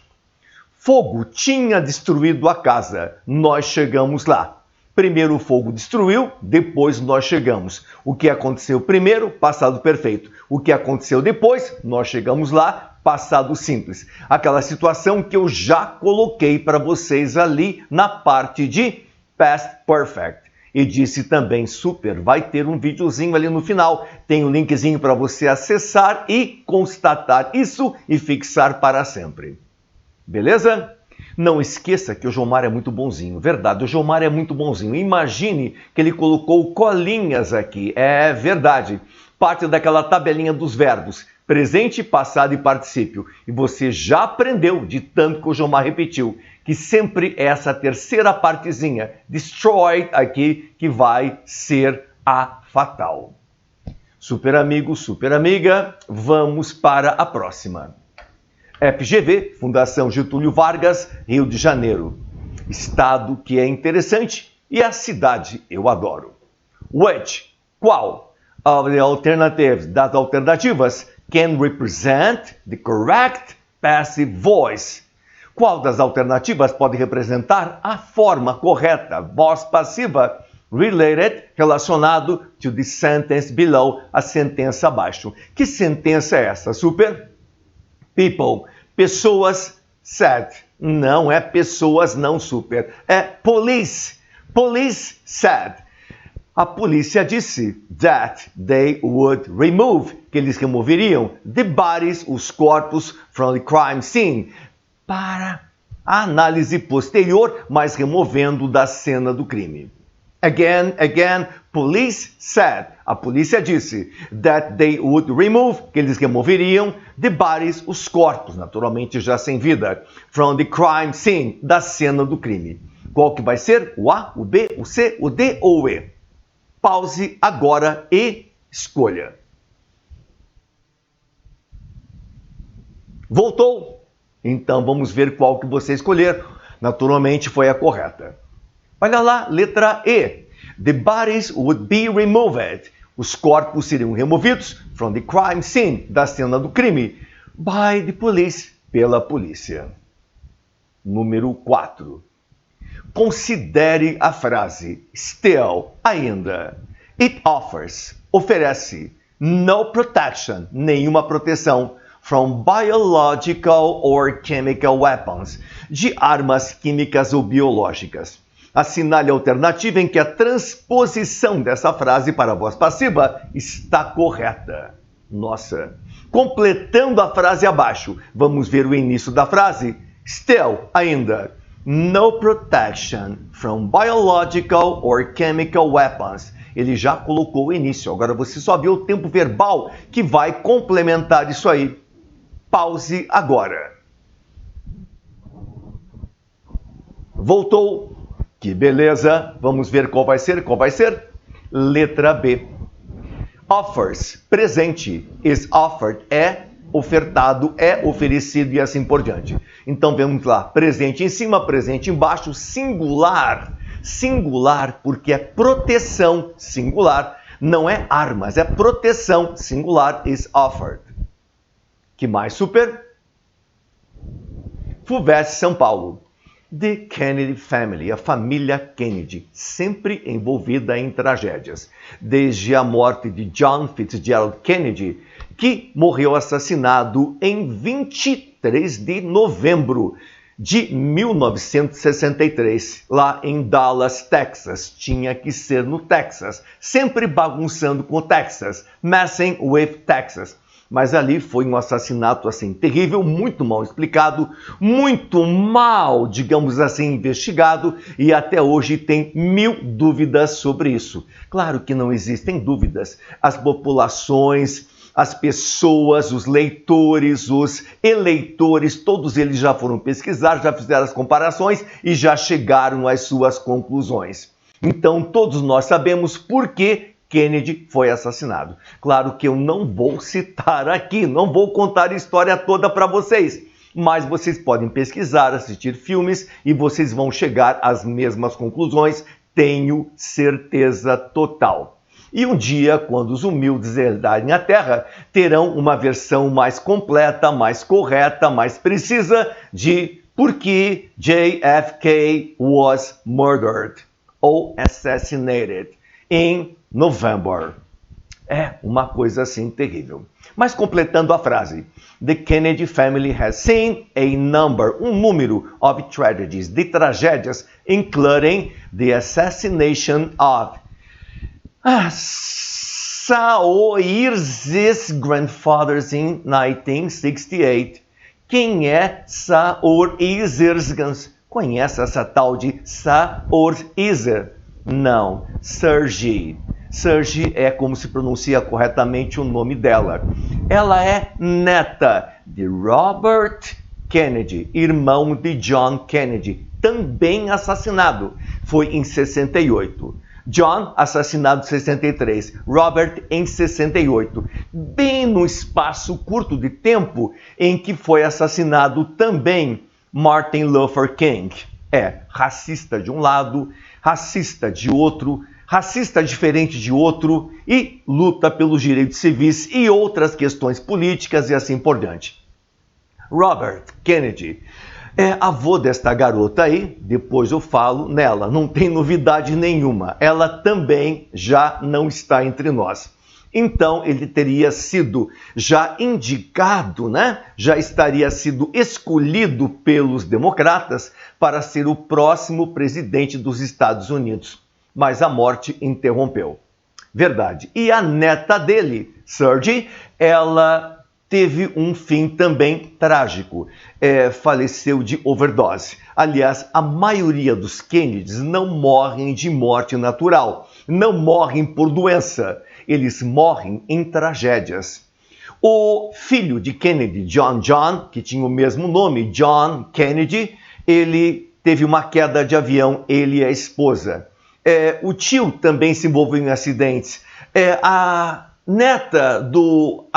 Fogo tinha destruído a casa. Nós chegamos lá. Primeiro o fogo destruiu, depois nós chegamos. O que aconteceu primeiro? Passado perfeito. O que aconteceu depois? Nós chegamos lá, passado simples. Aquela situação que eu já coloquei para vocês ali na parte de past perfect. E disse também, super, vai ter um videozinho ali no final. Tem um linkzinho para você acessar e constatar isso e fixar para sempre. Beleza? Não esqueça que o Jomar é muito bonzinho. Verdade, o Jomar é muito bonzinho. Imagine que ele colocou colinhas aqui. É verdade. Parte daquela tabelinha dos verbos. presente, passado e particípio. E você já aprendeu, de tanto que o Jomar repetiu, que sempre é essa terceira partezinha, destroyed aqui, que vai ser a fatal. Super amigo, super amiga, vamos para a próxima. FGV, Fundação Getúlio Vargas, Rio de Janeiro. Estado que é interessante e a cidade eu adoro. Which, qual, of the alternatives, das alternativas, can represent the correct passive voice? Qual das alternativas pode representar a forma correta, voz passiva, related, relacionado to the sentence below, a sentença abaixo? Que sentença é essa, super? People, pessoas, said. Não é pessoas, não, super. É police. Police said. A polícia disse that they would remove, que eles removeriam, the bodies, os corpos, from the crime scene, para a análise posterior, mas removendo da cena do crime. Again, police said. A polícia disse that they would remove, que eles removeriam, the bodies, os corpos, naturalmente já sem vida, from the crime scene, da cena do crime. Qual que vai ser? O A, o B, o C, o D ou o E? Pause agora e escolha. Voltou? Então vamos ver qual que você escolher. Naturalmente foi a correta. Olha lá, letra E. The bodies would be removed. Os corpos seriam removidos from the crime scene, da cena do crime, by the police, pela polícia. Número 4. Considere a frase still, ainda. It offers, oferece, no protection, nenhuma proteção, from biological or chemical weapons, de armas químicas ou biológicas. Assinale a alternativa em que a transposição dessa frase para a voz passiva está correta. Nossa! Completando a frase abaixo, vamos ver o início da frase. Still, ainda. No protection from biological or chemical weapons. Ele já colocou o início. Agora você só vê o tempo verbal que vai complementar isso aí. Pause agora. Voltou. Que beleza! Vamos ver qual vai ser. Qual vai ser? Letra B. Offers, presente. Is offered, é ofertado, é oferecido e assim por diante. Então vamos lá. Presente em cima, presente embaixo, singular. Singular porque é proteção, singular. Não é armas, é proteção, singular, is offered. Que mais, super? FUVEST São Paulo. The Kennedy Family, a família Kennedy, sempre envolvida em tragédias. Desde a morte de John Fitzgerald Kennedy, que morreu assassinado em 23 de novembro de 1963, lá em Dallas, Texas. Tinha que ser no Texas, sempre bagunçando com o Texas, messing with Texas. Mas ali foi um assassinato assim terrível, muito mal explicado, muito mal, digamos assim, investigado, e até hoje tem 1000 dúvidas sobre isso. Claro que não existem dúvidas. As populações, as pessoas, os leitores, os eleitores, todos eles já foram pesquisar, já fizeram as comparações e já chegaram às suas conclusões. Então todos nós sabemos por que Kennedy foi assassinado. Claro que eu não vou citar aqui, não vou contar a história toda para vocês, mas vocês podem pesquisar, assistir filmes e vocês vão chegar às mesmas conclusões, tenho certeza total. E um dia, quando os humildes herdarem a Terra, terão uma versão mais completa, mais correta, mais precisa de por que JFK was murdered ou assassinated in November. É uma coisa assim terrível. Mas completando a frase. The Kennedy family has seen a number, um número of tragedies, de tragédias, including the assassination of Saoirse's grandfathers in 1968. Quem é Saoirse? Conhece essa tal de Saoirse? Não, Sergei. Serge é como se pronuncia corretamente o nome dela. Ela é neta de Robert Kennedy, irmão de John Kennedy, também assassinado. Foi em 68. John, assassinado em 63. Robert, em 68. Bem no espaço curto de tempo em que foi assassinado também Martin Luther King. Racista de um lado, racista de outro, racista diferente de outro e luta pelos direitos civis e outras questões políticas e assim por diante. Robert Kennedy é avô desta garota aí, depois eu falo nela, não tem novidade nenhuma. Ela também já não está entre nós. Então ele teria sido já indicado, né? Já estaria sido escolhido pelos democratas para ser o próximo presidente dos Estados Unidos. Mas a morte interrompeu. Verdade. E a neta dele, Serge, ela teve um fim também trágico. Faleceu de overdose. Aliás, a maioria dos Kennedys não morrem de morte natural, não morrem por doença, eles morrem em tragédias. O filho de Kennedy, John, que tinha o mesmo nome, John Kennedy, ele teve uma queda de avião, ele e a esposa. O tio também se envolveu em acidentes. A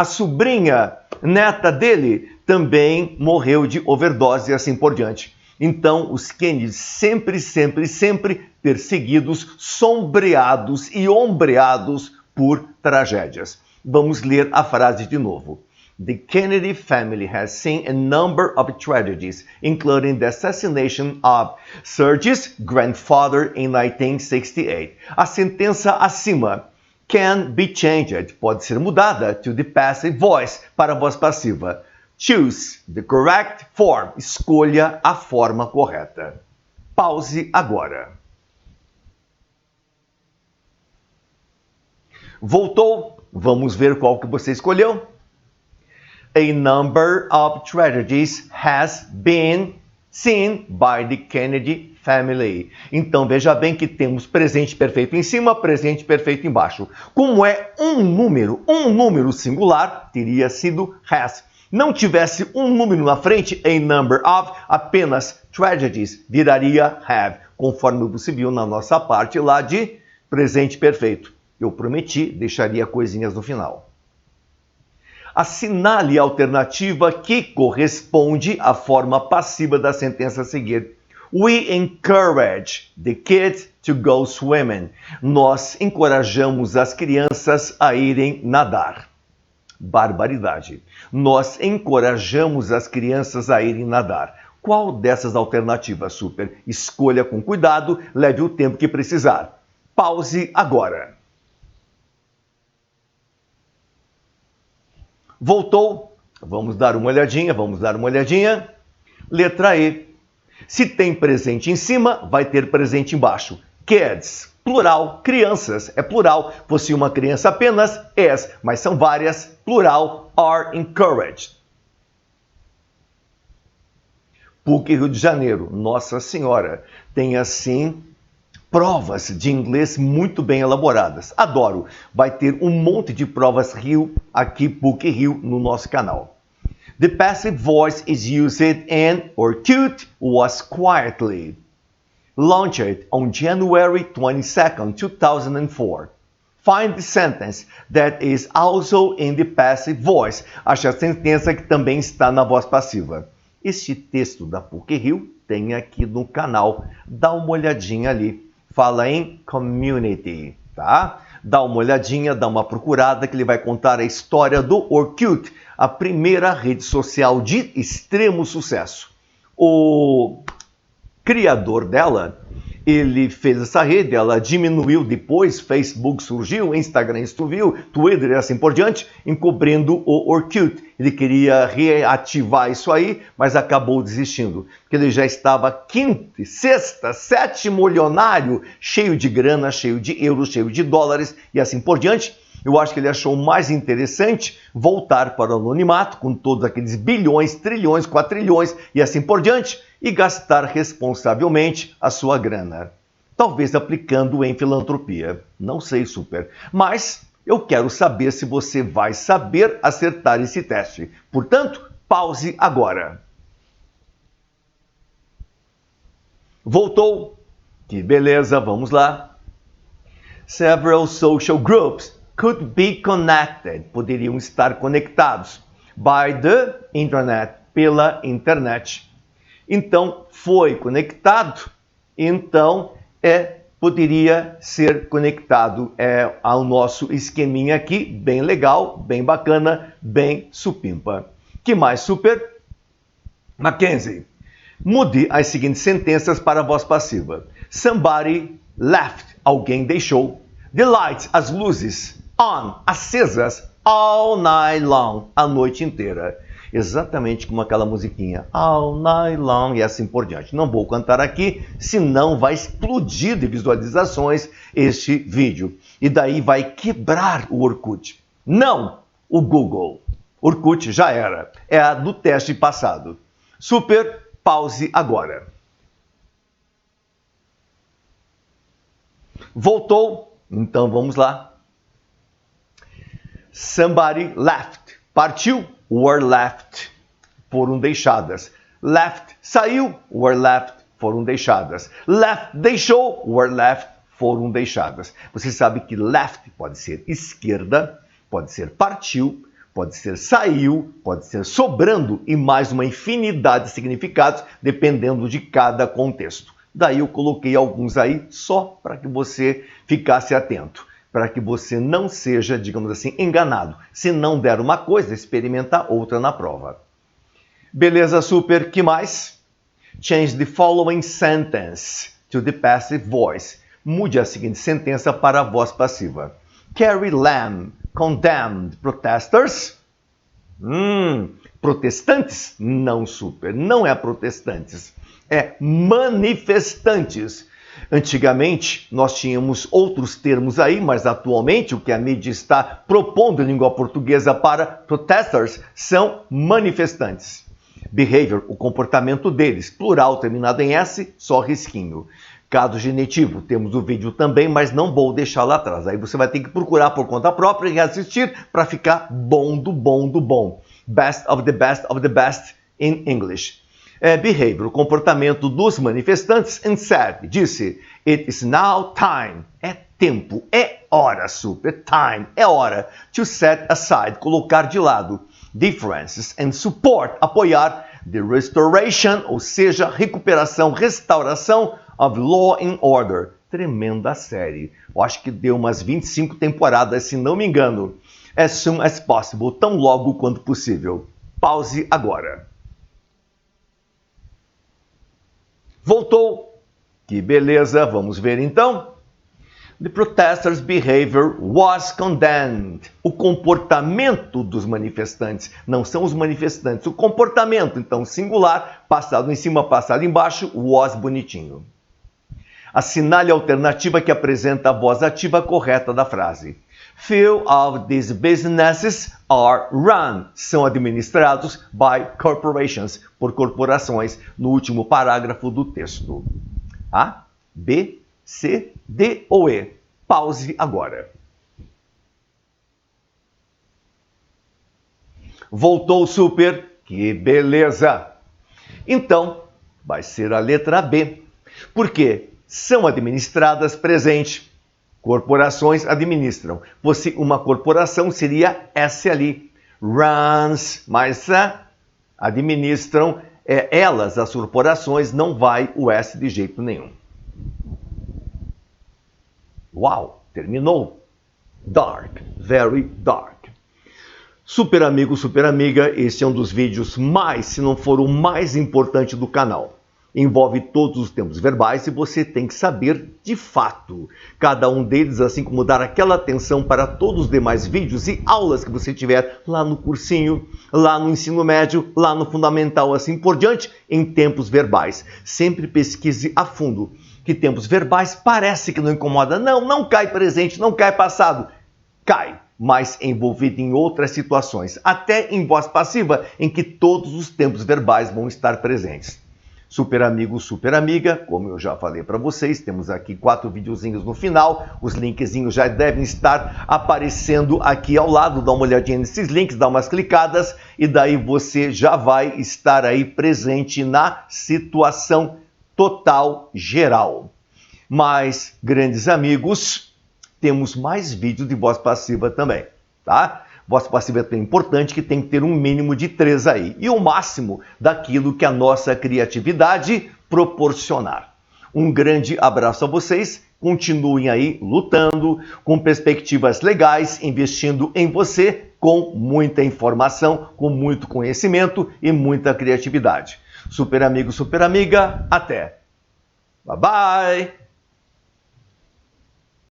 sobrinha neta dele também morreu de overdose e assim por diante. Então, os Kennedys sempre perseguidos, sombreados e ombreados por tragédias. Vamos ler a frase de novo. The Kennedy family has seen a number of tragedies, including the assassination of Serge's grandfather in 1968. A sentença acima can be changed, pode ser mudada to the passive voice, para a voz passiva. Choose the correct form, escolha a forma correta. Pause agora. Voltou? Vamos ver qual que você escolheu. A number of tragedies has been seen by the Kennedy family. Então, veja bem que temos presente perfeito em cima, presente perfeito embaixo. Como é um número singular, teria sido has. Não tivesse um número na frente, a number of, apenas tragedies, viraria have, conforme você viu na nossa parte lá de presente perfeito. Eu prometi, deixaria coisinhas no final. Assinale a alternativa que corresponde à forma passiva da sentença a seguir. We encourage the kids to go swimming. Nós encorajamos as crianças a irem nadar. Barbaridade. Nós encorajamos as crianças a irem nadar. Qual dessas alternativas, Super? Escolha com cuidado, leve o tempo que precisar. Pause agora. Voltou? Vamos dar uma olhadinha. Letra E. Se tem presente em cima, vai ter presente embaixo. Kids, plural, crianças, é plural. Fosse uma criança apenas, is, mas são várias, plural, are encouraged. PUC Rio de Janeiro, Nossa Senhora, tem assim provas de inglês muito bem elaboradas. Adoro, vai ter um monte de provas Rio, aqui PUC Rio, no nosso canal. The passive voice is used in Orkut was quietly launched on January 22nd, 2004. Find the sentence that is also in the passive voice. Ache a sentença que também está na voz passiva. Este texto da PUC Rio tem aqui no canal. Dá uma olhadinha ali. Fala em community, tá? Dá uma olhadinha, dá uma procurada que ele vai contar a história do Orkut, a primeira rede social de extremo sucesso. O criador dela, ele fez essa rede, ela diminuiu depois, Facebook surgiu, Instagram surgiu, Twitter e assim por diante, encobrindo o Orkut. Ele queria reativar isso aí, mas acabou desistindo, porque ele já estava quinto, sexta, sétimo milionário, cheio de grana, cheio de euros, cheio de dólares e assim por diante. Eu acho que ele achou mais interessante voltar para o anonimato, com todos aqueles bilhões, trilhões, quatrilhões e assim por diante, e gastar responsavelmente a sua grana. talvez aplicando em filantropia. Não sei, Super. Mas eu quero saber se você vai saber acertar esse teste. Portanto, pause agora. Voltou? Que beleza, vamos lá. Several social groups could be connected. Poderiam estar conectados by the internet, pela internet. Então, foi conectado, então poderia ser conectado ao nosso esqueminha aqui, bem legal, bem bacana, bem supimpa. Que mais, Super? Mackenzie, mude as seguintes sentenças para a voz passiva. Somebody left, alguém deixou. The lights, as luzes, on, acesas, all night long, a noite inteira. Exatamente como aquela musiquinha, all night long, e assim por diante. Não vou cantar aqui, senão vai explodir de visualizações este vídeo. E daí vai quebrar o Orkut. Não o Google. Orkut já era. É a do teste passado. Super, pause agora. Voltou? Então vamos lá. Somebody left. Partiu? Were left. Foram deixadas. Left, saiu. Were left. Foram deixadas. Left, deixou. Were left. Foram deixadas. Você sabe que left pode ser esquerda, pode ser partiu, pode ser saiu, pode ser sobrando e mais uma infinidade de significados dependendo de cada contexto. Daí eu coloquei alguns aí só para que você ficasse atento, para que você não seja, digamos assim, enganado. Se não der uma coisa, experimentar outra na prova. Beleza, Super, que mais? Change the following sentence to the passive voice. Mude a seguinte sentença para a voz passiva. Carrie Lam condemned protesters. Protestantes? Não, Super, não é protestantes. É manifestantes. Antigamente, nós tínhamos outros termos aí, mas atualmente o que a mídia está propondo em língua portuguesa para protesters são manifestantes. Behavior, o comportamento deles, plural terminado em S, só risquinho. Caso genitivo, temos o vídeo também, mas não vou deixar lá atrás. Aí você vai ter que procurar por conta própria e assistir para ficar bom do bom do bom. Best of the best in English. Behavior, o comportamento dos manifestantes, and said, disse, it is now time, é tempo, é hora, Super, time, é hora, to set aside, colocar de lado, differences and support, apoiar, the restoration, ou seja, recuperação, restauração of law and order. Tremenda série, eu acho que deu umas 25 temporadas, se não me engano. As soon as possible, tão logo quanto possível. Pause agora. Voltou. Que beleza, vamos ver então. The protesters' behavior was condemned. O comportamento dos manifestantes, não são os manifestantes, o comportamento, então singular, passado em cima, passado embaixo, was bonitinho. Assinale a alternativa que apresenta a voz ativa correta da frase. Few of these businesses are run. São administrados by corporations, por corporações, no último parágrafo do texto. A, B, C, D ou E? Pause agora. Voltou, Super? Que beleza! Então, vai ser a letra B. Por quê? São administradas presente. Corporações administram. Uma corporação seria S ali. Runs, mas administram. Elas, as corporações, não vai o S de jeito nenhum. Uau, terminou. Dark, very dark. Super amigo, super amiga, esse é um dos vídeos mais, se não for o mais importante do canal. Envolve todos os tempos verbais e você tem que saber de fato cada um deles, assim como dar aquela atenção para todos os demais vídeos e aulas que você tiver lá no cursinho, lá no ensino médio, lá no fundamental, assim por diante, em tempos verbais. Sempre pesquise a fundo, que tempos verbais parece que não incomoda. Não, não cai presente, não cai passado. Cai, mas envolvido em outras situações, até em voz passiva, em que todos os tempos verbais vão estar presentes. Super amigo, super amiga, como eu já falei para vocês, temos aqui 4 videozinhos no final, os linkzinhos já devem estar aparecendo aqui ao lado, dá uma olhadinha nesses links, dá umas clicadas e daí você já vai estar aí presente na situação total geral. Mas, grandes amigos, temos mais vídeos de voz passiva também, tá? Voz passiva é tão importante que tem que ter um mínimo de 3 aí. E o máximo daquilo que a nossa criatividade proporcionar. Um grande abraço a vocês. Continuem aí lutando, com perspectivas legais, investindo em você, com muita informação, com muito conhecimento e muita criatividade. Super amigo, super amiga, até! Bye, bye!